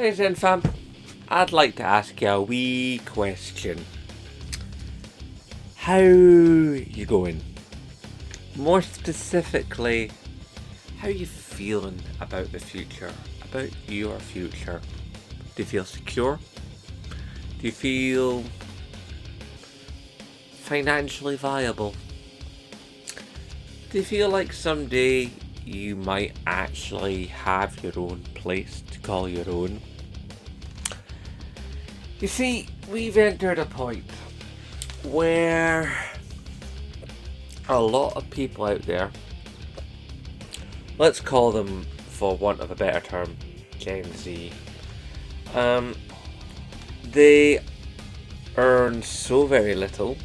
Right then, fam, I'd like to ask you a wee question. How you going? More specifically, how are you feeling about the future? About your future? Do you feel secure? Do you feel financially viable? Do you feel like someday you might actually have your own place to call your own? You see, we've entered a point where a lot of people out there, let's call them, for want of a better term, Gen Z, they earn so very little,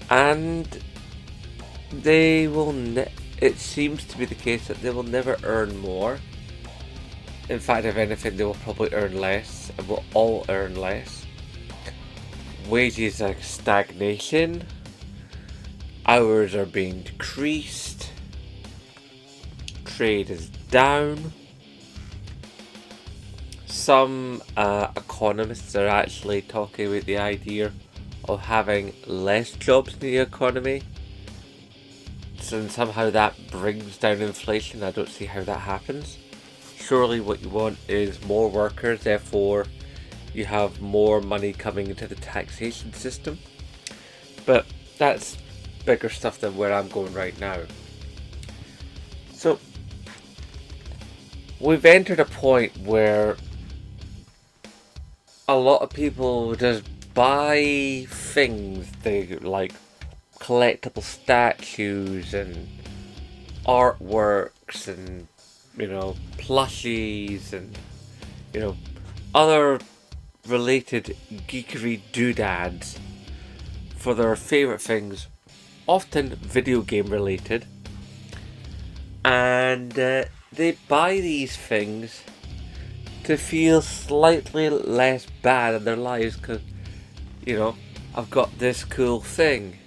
and they will it seems to be the case that they will never earn more. In fact, if anything, they will probably earn less, and will all earn less. Wages are stagnation, hours are being decreased, trade is down. Some economists are actually talking about the idea of having less jobs in the economy, and somehow that brings down inflation. I don't see how that happens. Surely what you want is more workers, therefore you have more money coming into the taxation system. But that's bigger stuff than where I'm going right now. So we've entered a point where a lot of people just buy things they like, collectible statues and artworks and, plushies and, other related geekery doodads for their favourite things, often video game related. And they buy these things to feel slightly less bad in their lives because, I've got this cool thing.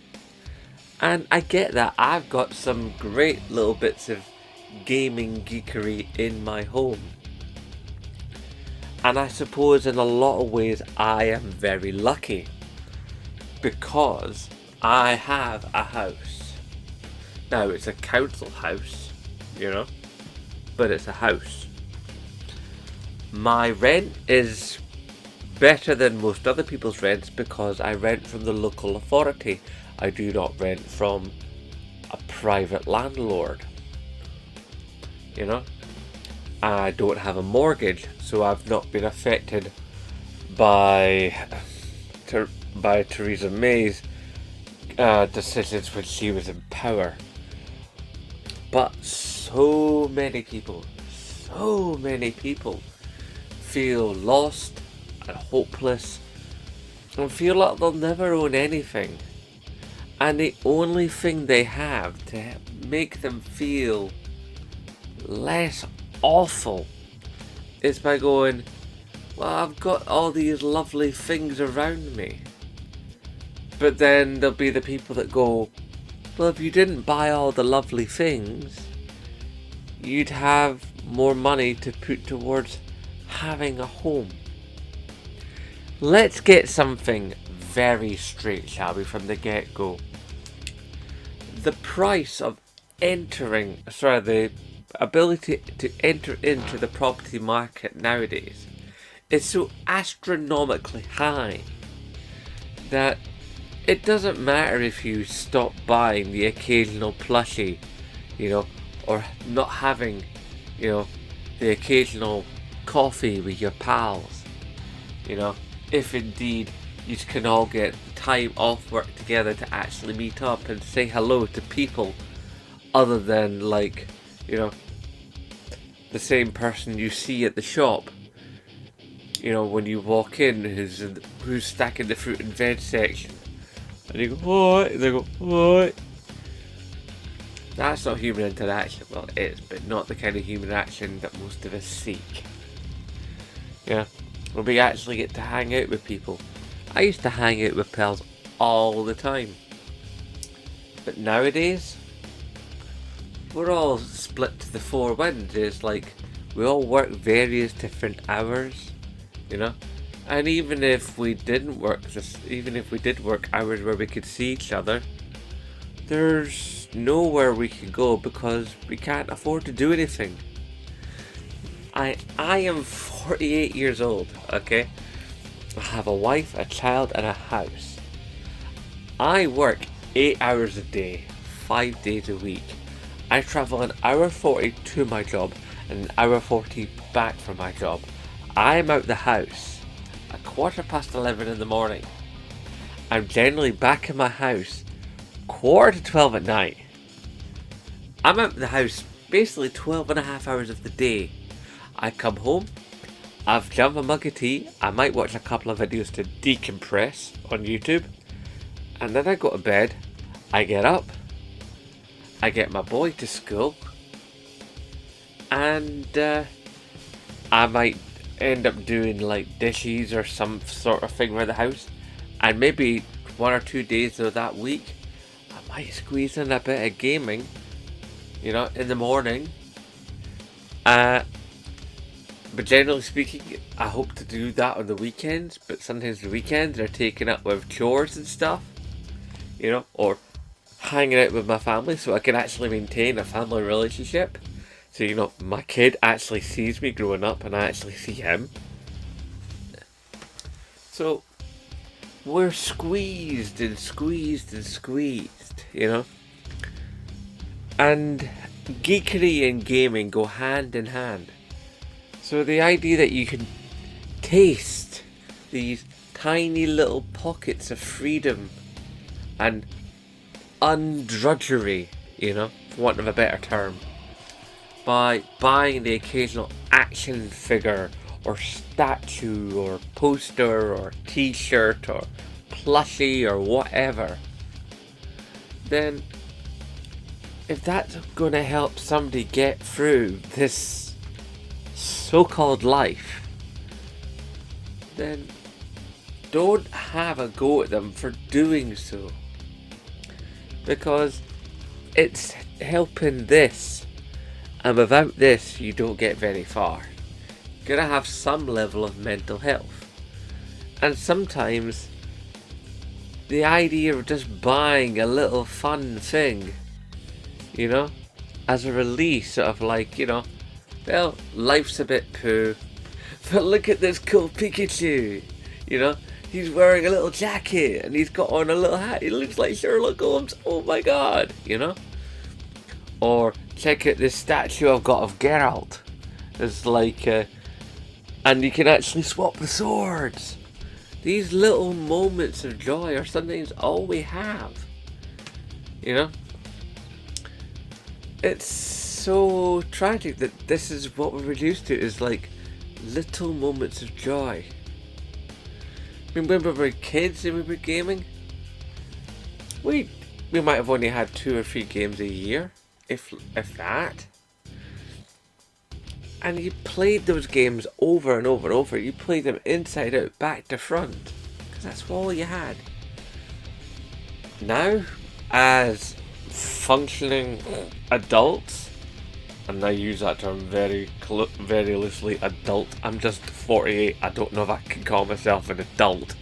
And I get that. I've got some great little bits of gaming geekery in my home. And I suppose in a lot of ways I am very lucky because I have a house. Now it's a council house, but it's a house. My rent is better than most other people's rents because I rent from the local authority. I do not rent from a private landlord. I don't have a mortgage, so I've not been affected by Theresa May's decisions when she was in power. But so many people feel lost and hopeless and feel like they'll never own anything. And the only thing they have to make them feel less awful is by going, well, I've got all these lovely things around me. But then there'll be the people that go, well, if you didn't buy all the lovely things, you'd have more money to put towards having a home. Let's get something very straight, shall we, from the get-go. The price of the ability to enter into the property market nowadays is so astronomically high that it doesn't matter if you stop buying the occasional plushie, or not having, the occasional coffee with your pals, if indeed you can all get time off work together to actually meet up and say hello to people other than the same person you see at the shop, when you walk in, who's stacking the fruit and veg section, and you go, what? And they go, what? That's not human interaction. Well, it is, but not the kind of human action that most of us seek. When we actually get to hang out with people. I used to hang out with pals all the time. But nowadays, we're all split to the four winds. It's like we all work various different hours, you know. And even if we didn't work this, even if we did work hours where we could see each other, there's nowhere we can go because we can't afford to do anything. I am 48 years old, okay? I have a wife, a child, and a house. I work 8 hours a day, 5 days a week. I travel an hour 40 to my job and an hour 40 back from my job. I'm out the house at 11:15 in the morning. I'm generally back in my house 11:45 at night. I'm out the house basically 12 and a half hours of the day. I come home, I've jumped a mug of tea, I might watch a couple of videos to decompress on YouTube, and then I go to bed, I get up, I get my boy to school, and I might end up doing like dishes or some sort of thing around the house, and maybe 1 or 2 days of that week I might squeeze in a bit of gaming, you know, in the morning. But generally speaking, I hope to do that on the weekends, but sometimes the weekends are taken up with chores and stuff, you know, or hanging out with my family so I can actually maintain a family relationship. So, you know, my kid actually sees me growing up and I actually see him. So, we're squeezed and squeezed and squeezed, you know. And geekery and gaming go hand in hand. So the idea that you can taste these tiny little pockets of freedom and undrudgery, you know, for want of a better term, by buying the occasional action figure or statue or poster or t-shirt or plushie or whatever, then if that's going to help somebody get through this so-called life, then don't have a go at them for doing so, because it's helping this, and without this you don't get very far. You're gonna have some level of mental health, and sometimes the idea of just buying a little fun thing, you know, as a release, sort of like, you know, well, life's a bit poo, but look at this cool Pikachu, you know, he's wearing a little jacket and he's got on a little hat, he looks like Sherlock Holmes, oh my god, you know. Or check out this statue I've got of Geralt, it's like, and you can actually swap the swords. These little moments of joy are sometimes all we have, you know. It's so tragic that this is what we're reduced to, is like little moments of joy. I mean, when we were kids and we were gaming, we might have only had 2 or 3 games a year, if that. And you played those games over and over and over. You played them inside out, back to front, because that's all you had. Now, as functioning adults, and I use that term very loosely, adult. I'm just 48. I don't know if I can call myself an adult.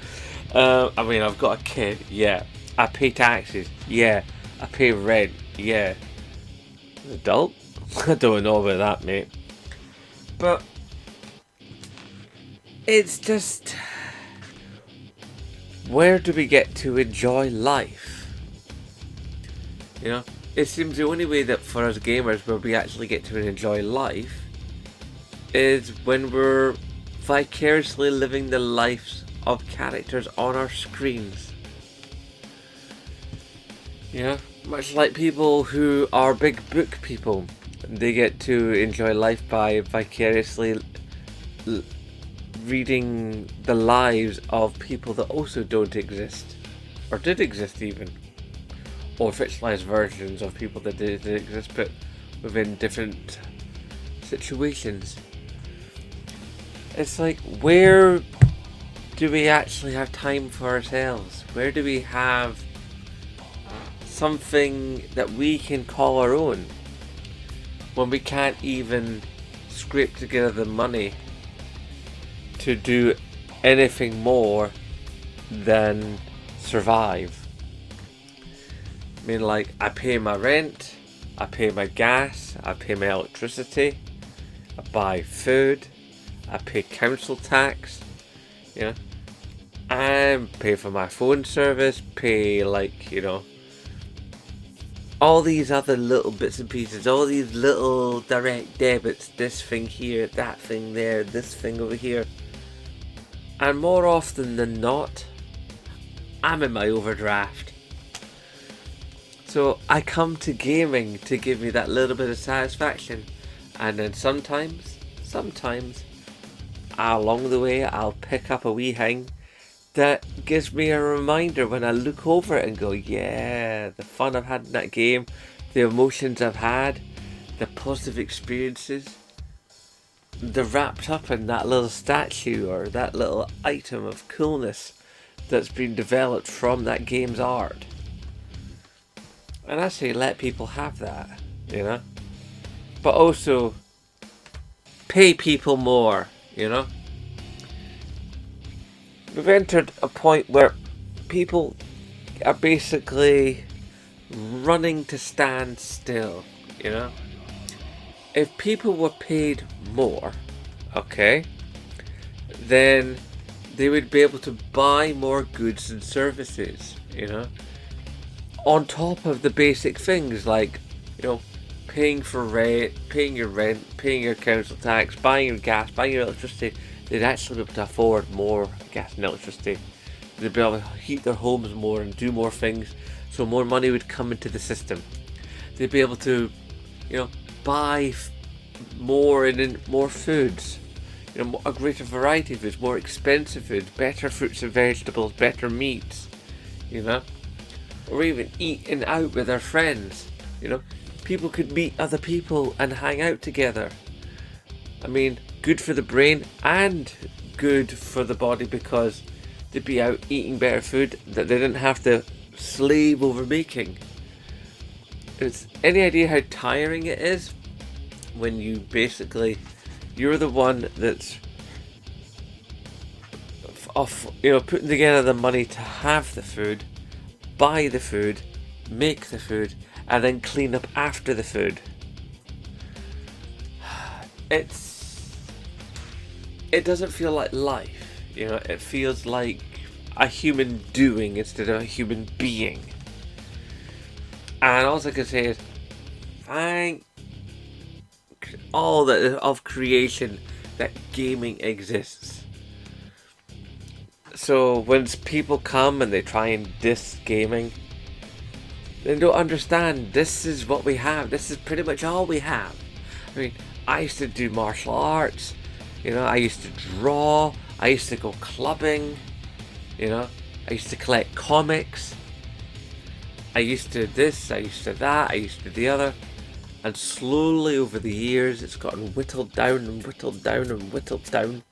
I mean, I've got a kid. Yeah. I pay taxes. Yeah. I pay rent. Yeah. An adult? I don't know about that, mate. But it's just, where do we get to enjoy life? You know, it seems the only way that for us gamers where we actually get to enjoy life is when we're vicariously living the lives of characters on our screens. You know, much like people who are big book people, they get to enjoy life by vicariously reading the lives of people that also don't exist, or did exist even. Or fictionalized versions of people that did exist, but within different situations. It's like, where do we actually have time for ourselves? Where do we have something that we can call our own when we can't even scrape together the money to do anything more than survive. I mean, like, I pay my rent, I pay my gas, I pay my electricity, I buy food, I pay council tax, you know, and pay for my phone service, pay, like, you know, all these other little bits and pieces, all these little direct debits, this thing here, that thing there, this thing over here. And more often than not, I'm in my overdraft. So I come to gaming to give me that little bit of satisfaction. And then sometimes, along the way, I'll pick up a wee thing that gives me a reminder when I look over it and go, yeah, the fun I've had in that game, the emotions I've had, the positive experiences, they're wrapped up in that little statue or that little item of coolness that's been developed from that game's art. And I say let people have that, you know, but also pay people more, you know. We've entered a point where people are basically running to stand still, you know. If people were paid more, okay, then they would be able to buy more goods and services, you know, on top of the basic things like, you know, paying for rent, paying your council tax, buying your gas, buying your electricity. They'd actually be able to afford more gas and electricity. They'd be able to heat their homes more and do more things, so more money would come into the system. They'd be able to, you know, buy more and more foods, you know, a greater variety of foods, more expensive foods, better fruits and vegetables, better meats, you know, or even eating out with their friends, you know. People could meet other people and hang out together. I mean, good for the brain and good for the body because they'd be out eating better food that they didn't have to slave over making. It's any idea how tiring it is when you're the one that's putting together the money to have the food, buy the food, make the food, and then clean up after the food. It doesn't feel like life, you know. It feels like a human doing instead of a human being. And all I can say is thank all that of creation that gaming exists. So when people come and they try and diss gaming, they don't understand this is what we have. This is pretty much all we have. I mean, I used to do martial arts, you know, I used to draw, I used to go clubbing, you know, I used to collect comics, I used to this, I used to that, I used to the other, and slowly over the years it's gotten whittled down and whittled down and whittled down,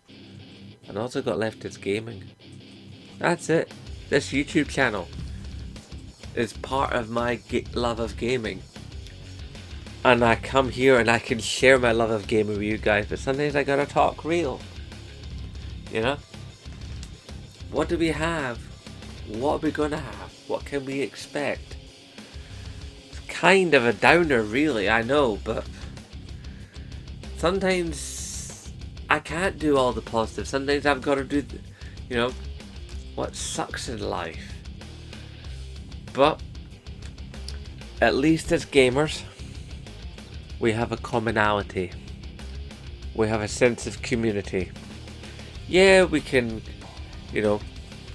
and all I've got left is gaming. That's it. This YouTube channel is part of my love of gaming. And I come here and I can share my love of gaming with you guys, but sometimes I gotta talk real. You know? What do we have? What are we gonna have? What can we expect? It's kind of a downer, really, I know, but sometimes I can't do all the positive. Sometimes I've got to do, you know, what sucks in life. But at least as gamers, we have a commonality. We have a sense of community. Yeah, we can, you know,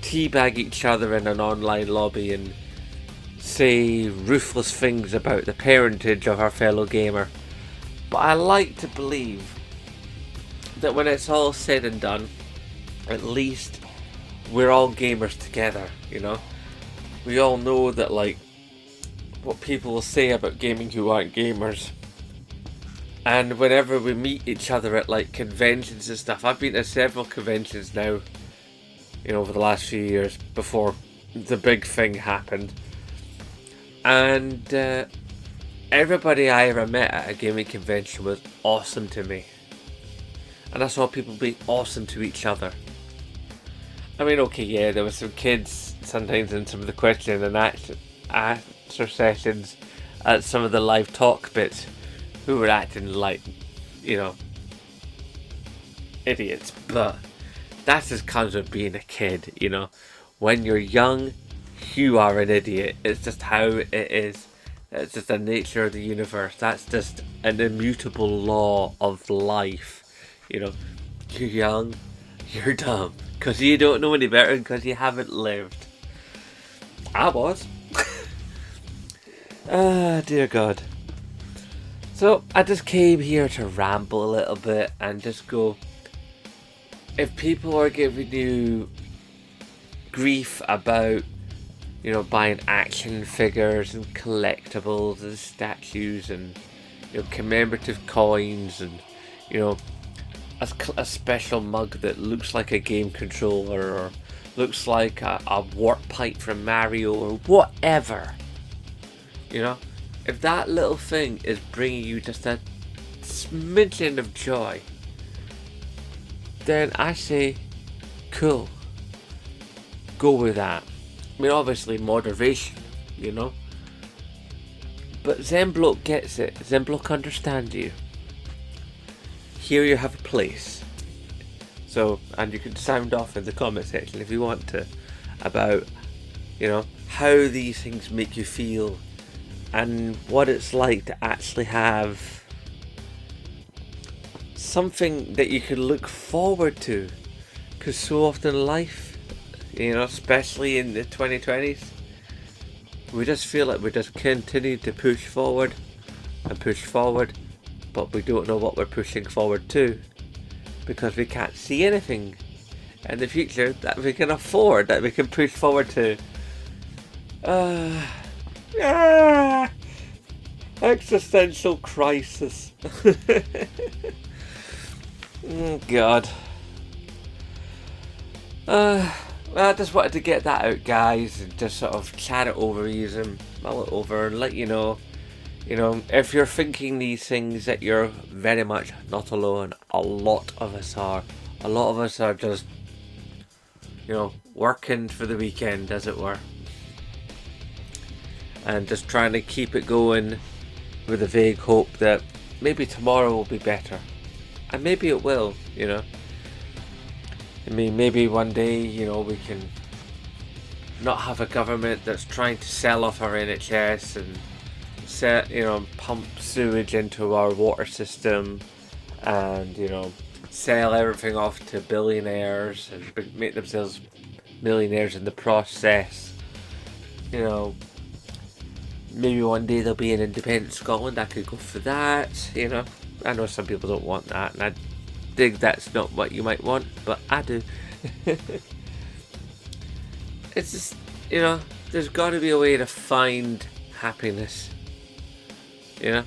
teabag each other in an online lobby and say ruthless things about the parentage of our fellow gamer. But I like to believe that when it's all said and done, at least we're all gamers together, you know? We all know that, like, what people will say about gaming who aren't gamers. And whenever we meet each other at, like, conventions and stuff, I've been to several conventions now, you know, over the last few years before the big thing happened. And everybody I ever met at a gaming convention was awesome to me. And I saw people being awesome to each other. I mean, okay, yeah, there were some kids sometimes in some of the question and answer sessions at some of the live talk bits who were acting like, idiots. But that just comes with being a kid, When you're young, you are an idiot. It's just how it is. It's just the nature of the universe. That's just an immutable law of life. You're young, you're dumb. Because you don't know any better because you haven't lived. I was. Ah, dear God. So, I just came here to ramble a little bit and just go, if people are giving you grief about, buying action figures and collectibles and statues and, commemorative coins and, a special mug that looks like a game controller or looks like a warp pipe from Mario or whatever, if that little thing is bringing you just a smidgen of joy, then I say, cool, go with that. I mean, obviously moderation, but Zenbloke gets it. Zenbloke understands you. Here you have a place. So, and you can sound off in the comment section if you want to about, how these things make you feel and what it's like to actually have something that you can look forward to. Because so often in life, especially in the 2020s, we just feel like we just continue to push forward and push forward, but we don't know what we're pushing forward to because we can't see anything in the future that we can afford, that we can push forward to. Existential crisis. Oh, God. Well, I just wanted to get that out, guys, and just sort of chat it over, mull it over, and let you know, if you're thinking these things, that you're very much not alone. A lot of us are. A lot of us are just, working for the weekend, as it were. And just trying to keep it going with a vague hope that maybe tomorrow will be better. And maybe it will, I mean, maybe one day, we can not have a government that's trying to sell off our NHS and pump sewage into our water system and, sell everything off to billionaires and make themselves millionaires in the process. Maybe one day there'll be an independent Scotland. I could go for that, I know some people don't want that, and I dig that's not what you might want, but I do. It's just, there's got to be a way to find happiness, but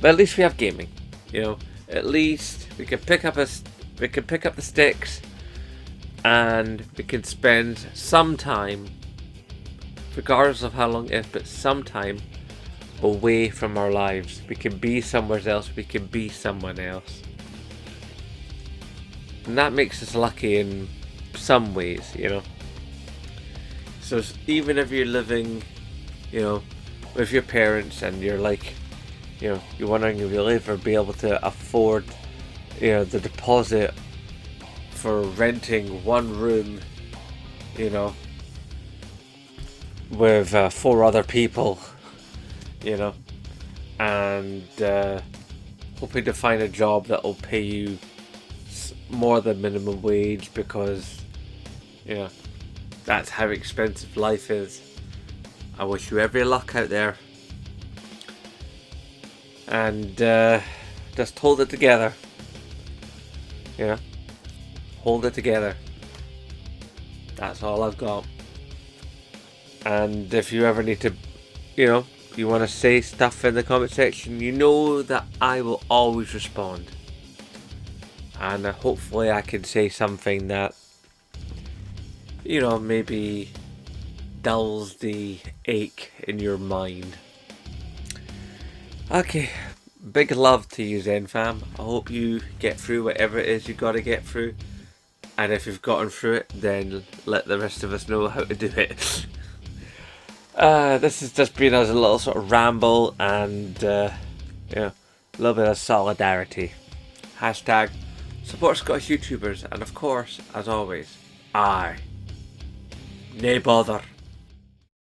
at least we have gaming, at least we can pick up the sticks and we can spend some time, regardless of how long it is, but some time away from our lives. We can be somewhere else, we can be someone else, and that makes us lucky in some ways, so even if you're living with your parents and you're like, you're wondering if you'll ever be able to afford the deposit for renting one room with 4 other people, and hoping to find a job that will pay you more than minimum wage because, that's how expensive life is. I wish you every luck out there. And just hold it together. Hold it together. That's all I've got. And if you ever need to, you want to say stuff in the comment section, that I will always respond. And hopefully I can say something that, maybe dulls the ache in your mind. Okay, big love to you, Zen fam. I hope you get through whatever it is you got to get through. And if you've gotten through it, then let the rest of us know how to do it. This has just been as a little sort of ramble and a little bit of solidarity. Hashtag support Scottish YouTubers, and of course, as always, aye, nae bother.